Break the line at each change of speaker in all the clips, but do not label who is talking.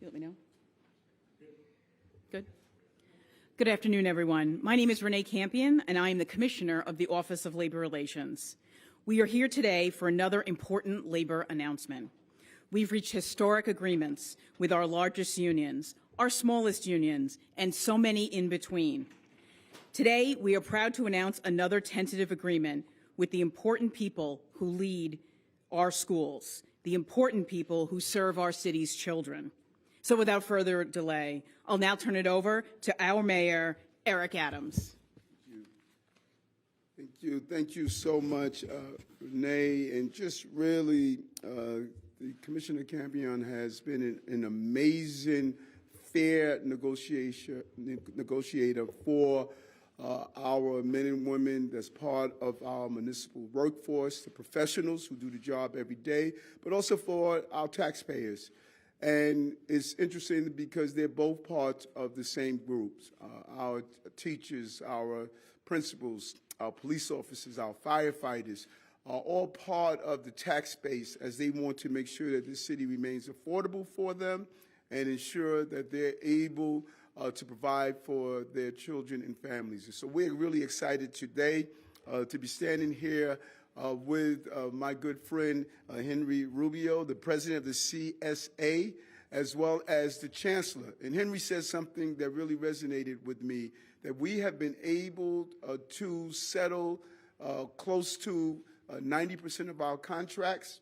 You let me know? Good. Good afternoon, everyone. My name is Renee Campion, and I am the Commissioner of the Office of Labor Relations. We are here today for another important labor announcement. We've reached historic agreements with our largest unions, our smallest unions, and so many in between. Today, we are proud to announce another tentative agreement with the important people who lead our schools, the important people who serve our city's children. So without further delay, I'll now turn it over to our mayor, Eric Adams.
Thank you so much, Renee. And just really, the Commissioner Campion has been an amazing, fair negotiator for our men and women that's part of our municipal workforce, the professionals who do the job every day, but also for our taxpayers. And it's interesting because they're both parts of the same groups. Our teachers, our principals, our police officers, our firefighters are all part of the tax base as they want to make sure that this city remains affordable for them and ensure that they're able to provide for their children and families. And so we're really excited today to be standing here with my good friend Henry Rubio, the president of the CSA, as well as the chancellor. And Henry said something that really resonated with me, that we have been able to settle close to 90% of our contracts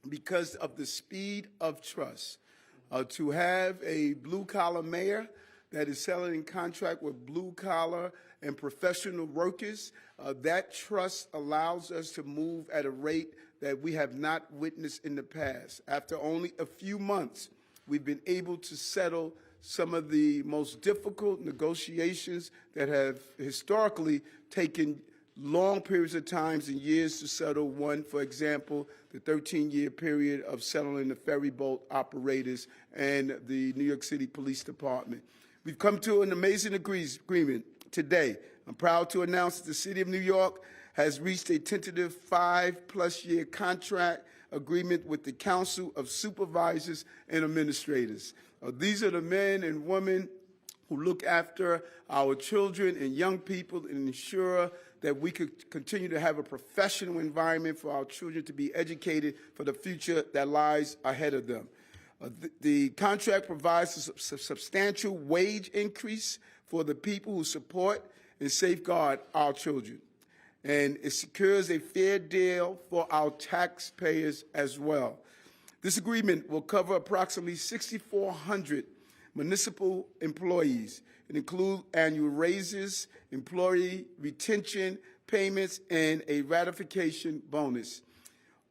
because of the speed of trust. To have a blue-collar mayor that is selling in contract with blue-collar and professional workers, that trust allows us to move at a rate that we have not witnessed in the past. After only a few months, we've been able to settle some of the most difficult negotiations that have historically taken long periods of times and years to settle. One, for example, the 13-year period of settling the ferry boat operators and the New York City Police Department. We've come to an amazing agreement today. I'm proud to announce that the City of New York has reached a tentative 5+ year contract agreement with the Council of Supervisors and Administrators. These are the men and women who look after our children and young people and ensure that we could continue to have a professional environment for our children to be educated for the future that lies ahead of them. The contract provides a substantial wage increase for the people who support and safeguard our children. And it secures a fair deal for our taxpayers as well. This agreement will cover approximately 6,400 municipal employees. It includes annual raises, employee retention payments, and a ratification bonus,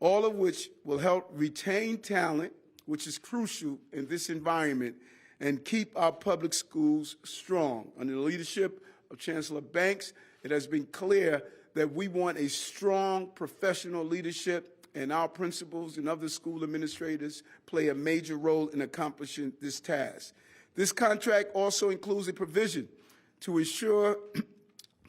all of which will help retain talent, which is crucial in this environment, and keep our public schools strong. Under the leadership of Chancellor Banks, it has been clear that we want a strong professional leadership, and our principals and other school administrators play a major role in accomplishing this task. This contract also includes a provision to ensure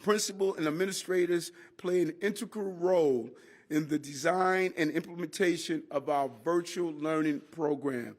principals and administrators play an integral role in the design and implementation of our virtual learning program.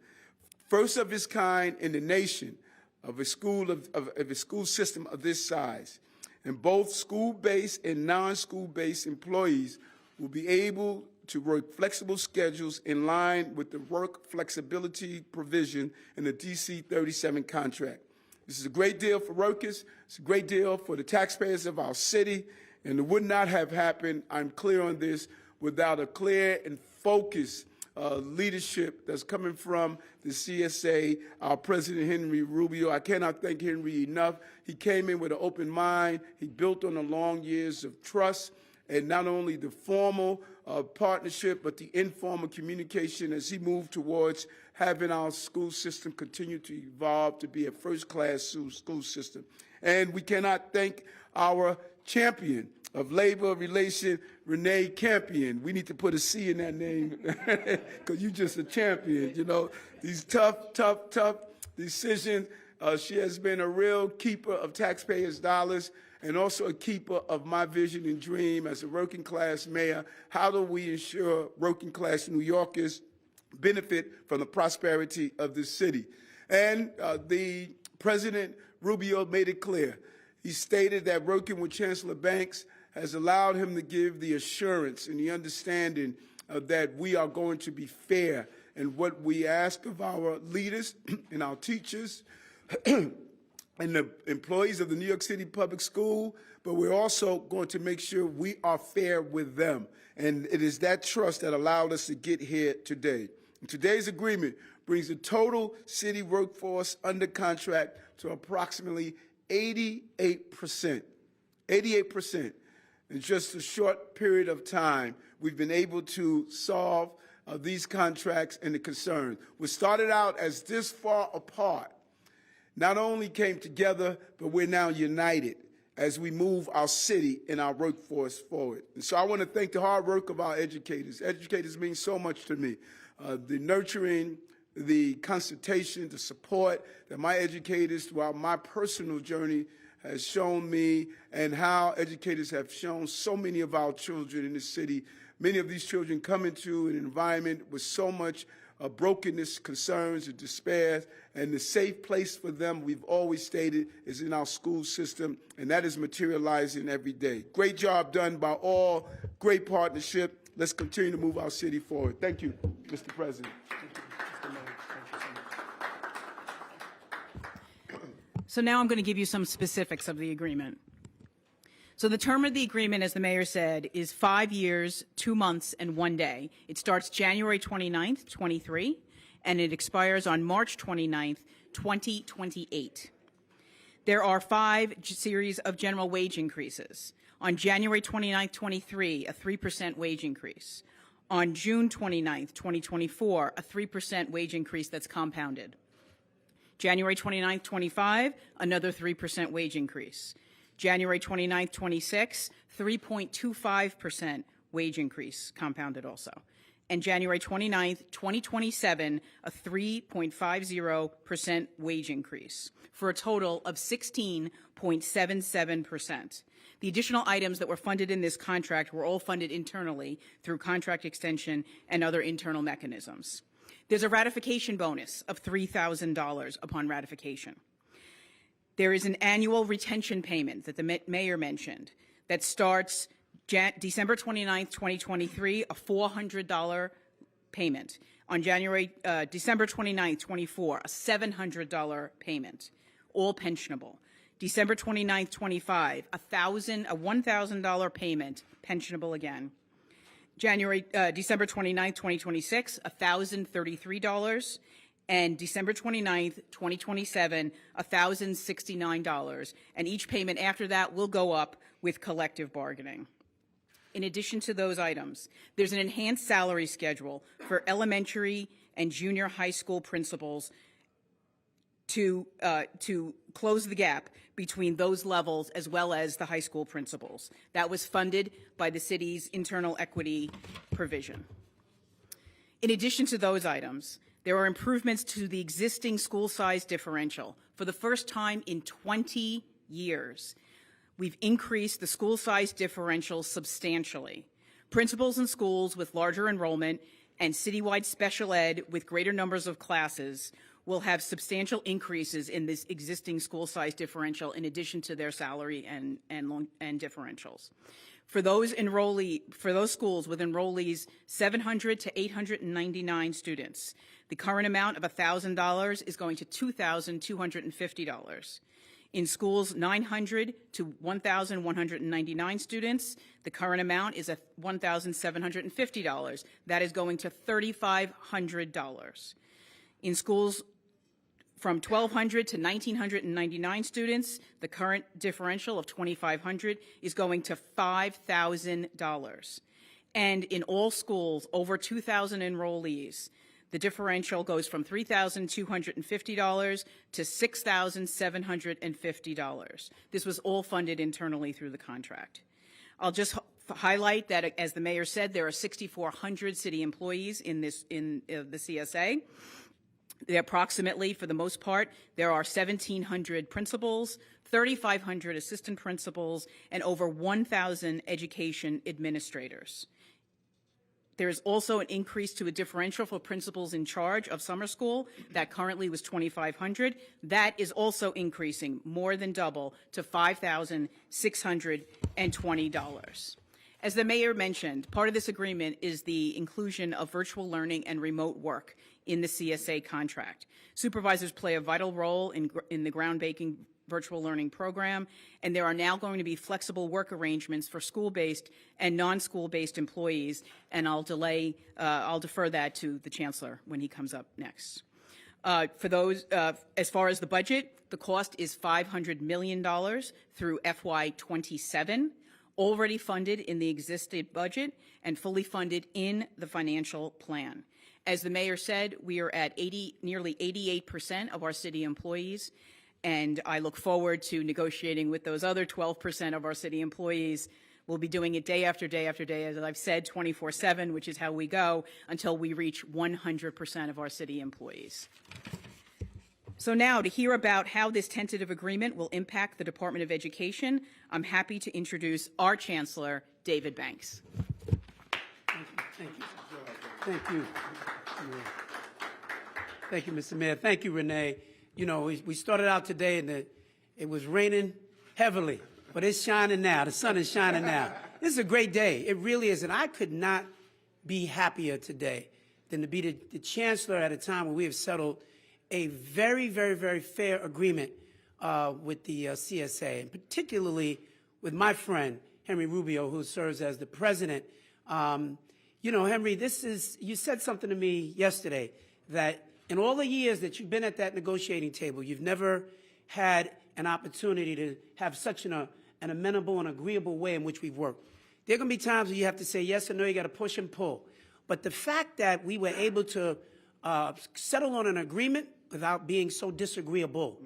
First of its kind in the nation of a school system of this size. And both school-based and non-school-based employees will be able to work flexible schedules in line with the work flexibility provision in the DC 37 contract. This is a great deal for workers. It's a great deal for the taxpayers of our city. And it would not have happened, I'm clear on this, without a clear and focused leadership that's coming from the CSA, our President Henry Rubio. I cannot thank Henry enough. He came in with an open mind. He built on the long years of trust and not only the formal partnership, but the informal communication as he moved towards having our school system continue to evolve to be a first-class school system. And we cannot thank our champion of labor relations, Renee Campion. We need to put a C in that name because you're just a champion, you know. These tough decisions. She has been a real keeper of taxpayers' dollars and also a keeper of my vision and dream as a working class mayor. How do we ensure working class New Yorkers benefit from the prosperity of this city? And the President Rubio made it clear. He stated that working with Chancellor Banks has allowed him to give the assurance and the understanding that we are going to be fair in what we ask of our leaders and our teachers and the employees of the New York City Public School, but we're also going to make sure we are fair with them. And it is that trust that allowed us to get here today. And today's agreement brings the total city workforce under contract to approximately 88%. 88%. In just a short period of time, we've been able to solve these contracts and the concerns. We started out as this far apart, not only came together, but we're now united as we move our city and our workforce forward. And so I want to thank the hard work of our educators. Educators mean so much to me. The nurturing, the consultation, the support that my educators throughout my personal journey has shown me, and how educators have shown so many of our children in the city. Many of these children come into an environment with so much brokenness, concerns, and despair, and the safe place for them, we've always stated, is in our school system, and that is materializing every day. Great job done by all, great partnership. Let's continue to move our city forward. Thank you, Mr. President.
So now I'm going to give you some specifics of the agreement. So the term of the agreement, as the mayor said, is 5 years, 2 months, and 1 day. It starts January 29th, 23, and it expires on March 29th, 2028. There are 5 series of general wage increases. On January 29th, 23, a 3% wage increase. On June 29th, 2024, a 3% wage increase that's compounded. January 29th, 25, another 3% wage increase. January 29th, 26, 3.25% wage increase, compounded also. And January 29th, 2027, a 3.50% wage increase, for a total of 16.77%. The additional items that were funded in this contract were all funded internally through contract extension and other internal mechanisms. There's a ratification bonus of $3,000 upon ratification. There is an annual retention payment that the mayor mentioned that starts December 29th, 2023, a $400 payment. On December 29th, 24, a $700 payment, all pensionable. December 29th, 25, a $1,000 payment, pensionable again. December 29th, 2026, $1,033, and December 29th, 2027, $1,069, and each payment after that will go up with collective bargaining. In addition to those items, there's an enhanced salary schedule for elementary and junior high school principals to close the gap between those levels as well as the high school principals. That was funded by the city's internal equity provision. In addition to those items, there are improvements to the existing school size differential. For the first time in 20 years, we've increased the school size differential substantially. Principals in schools with larger enrollment and citywide special ed with greater numbers of classes will have substantial increases in this existing school size differential in addition to their salary and differentials. For those schools with enrollees 700 to 899 students, the current amount of $1,000 is going to $2,250. In schools 900 to 1,199 students, the current amount is $1,750. That is going to $3,500. In schools from 1,200 to 1,999 students, the current differential of $2,500 is going to $5,000. And in all schools over 2,000 enrollees, the differential goes from $3,250 to $6,750. This was all funded internally through the contract. I'll just highlight that, as the mayor said, there are 6,400 city employees in the CSA. Approximately, for the most part, there are 1,700 principals, 3,500 assistant principals, and over 1,000 education administrators. There is also an increase to a differential for principals in charge of summer school that currently was $2,500. That is also increasing more than double to $5,620. As the mayor mentioned, part of this agreement is the inclusion of virtual learning and remote work in the CSA contract. Supervisors play a vital role in the groundbreaking virtual learning program, and there are now going to be flexible work arrangements for school-based and non-school-based employees, and I'll defer that to the chancellor when he comes up next. For those, as far as the budget, the cost is $500 million through FY27, already funded in the existing budget and fully funded in the financial plan. As the mayor said, we are at nearly 88% of our city employees, and I look forward to negotiating with those other 12% of our city employees. We'll be doing it day after day after day, as I've said, 24/7, which is how we go until we reach 100% of our city employees. So now, to hear about how this tentative agreement will impact the Department of Education, I'm happy to introduce our Chancellor, David Banks.
Thank you. Thank you. Thank you, Mr. Mayor. Thank you, Renee. You know, we started out today and it was raining heavily, but it's shining now. The sun is shining now. This is a great day. It really is. And I could not be happier today than to be the chancellor at a time when we have settled a very, very, very fair agreement with the CSA, and particularly with my friend, Henry Rubio, who serves as the president. You know, Henry, you said something to me yesterday that in all the years that you've been at that negotiating table, you've never had an opportunity to have such an amenable and agreeable way in which we've worked. There are going to be times where you have to say yes or no, you got to push and pull. But the fact that we were able to settle on an agreement without being so disagreeable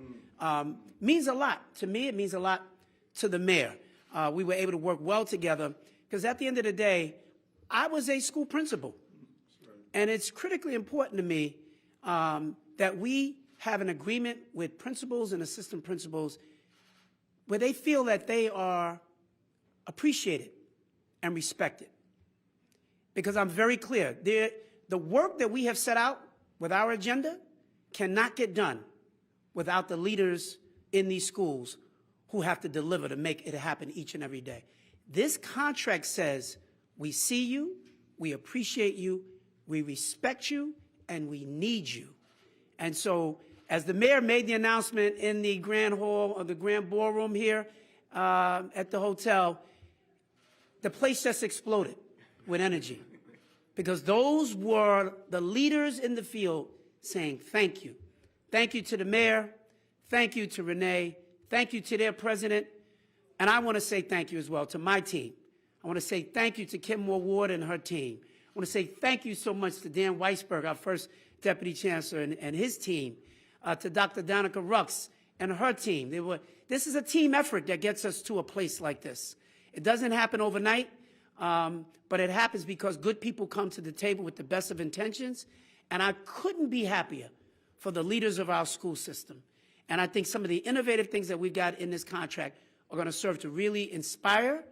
means a lot. To me, it means a lot to the mayor. We were able to work well together because at the end of the day, I was a school principal. And it's critically important to me that we have an agreement with principals and assistant principals where they feel that they are appreciated and respected. Because I'm very clear, the work that we have set out with our agenda cannot get done without the leaders in these schools who have to deliver to make it happen each and every day. This contract says we see you, we appreciate you, we respect you, and we need you. And so, as the mayor made the announcement in the grand hall or the grand ballroom here at the hotel, the place just exploded with energy because those were the leaders in the field saying thank you. Thank you to the mayor. Thank you to Renee. Thank you to their president. And I want to say thank you as well to my team. I want to say thank you to Kim Moore Ward and her team. I want to say thank you so much to Dan Weisberg, our first Deputy Chancellor, and his team, to Dr. Danica Rux and her team. This is a team effort that gets us to a place like this. It doesn't happen overnight, but it happens because good people come to the table with the best of intentions, and I couldn't be happier for the leaders of our school system. And I think some of the innovative things that we've got in this contract are going to serve to really inspire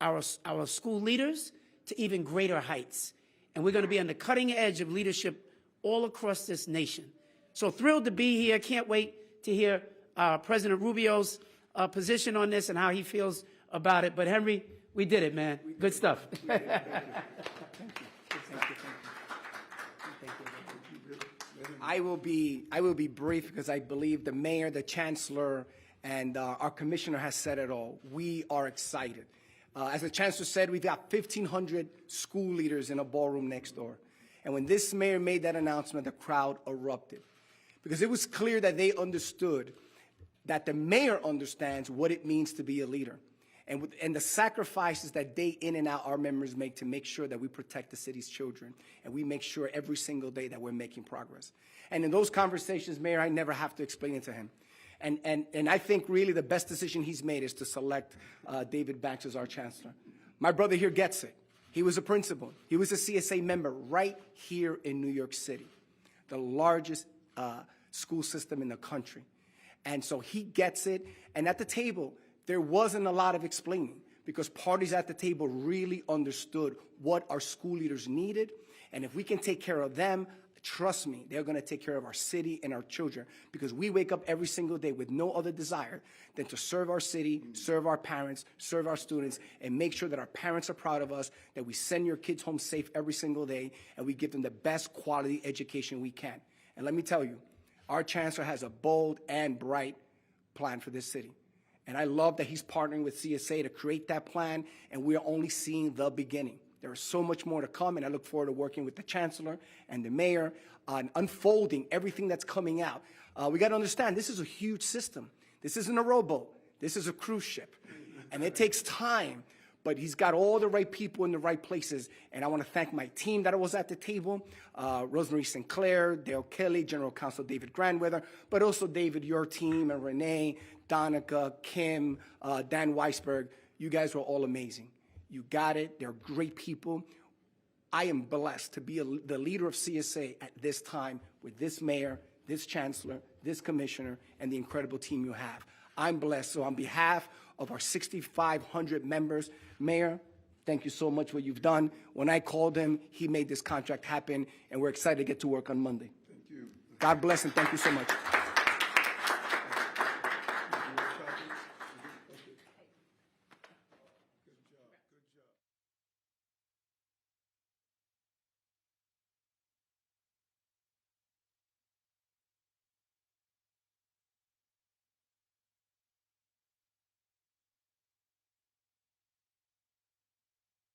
our school leaders to even greater heights. And we're going to be on the cutting edge of leadership all across this nation. So thrilled to be here. Can't wait to hear President Rubio's position on this and how he feels about it. But Henry, we did it, man. Good stuff.
I will be brief because I believe the mayor, the chancellor, and our commissioner has said it all. We are excited. As the chancellor said, we've got 1,500 school leaders in a ballroom next door. And when this mayor made that announcement, the crowd erupted because it was clear that they understood that the mayor understands what it means to be a leader and the sacrifices that day in and out our members make to make sure that we protect the city's children and we make sure every single day that we're making progress. And in those conversations, Mayor, I never have to explain it to him. And I think really the best decision he's made is to select David Banks as our chancellor. My brother here gets it. He was a principal. He was a CSA member right here in New York City, the largest school system in the country. And so he gets it. And at the table, there wasn't a lot of explaining because parties at the table really understood what our school leaders needed. And if we can take care of them, trust me, they're going to take care of our city and our children, because we wake up every single day with no other desire than to serve our city, serve our parents, serve our students, and make sure that our parents are proud of us, that we send your kids home safe every single day, and we give them the best quality education we can. And let me tell you, our chancellor has a bold and bright plan for this city. And I love that he's partnering with CSA to create that plan, and we are only seeing the beginning. There is so much more to come, and I look forward to working with the chancellor and the mayor on unfolding everything that's coming out. We got to understand, this is a huge system. This isn't a rowboat. This is a cruise ship. And it takes time, but he's got all the right people in the right places. And I want to thank my team that was at the table, Rosemary Sinclair, Dale Kelly, General Counsel David Grandweather, but also David, your team, and Renee, Donica, Kim, Dan Weisberg. You guys were all amazing. You got it. They're great people. I am blessed to be the leader of CSA at this time with this mayor, this chancellor, this commissioner, and the incredible team you have. I'm blessed. So on behalf of our 6,500 members, Mayor, thank you so much for what you've done. When I called him, he made this contract happen, and we're excited to get to work on Monday.
Thank you.
God bless, and thank you so much.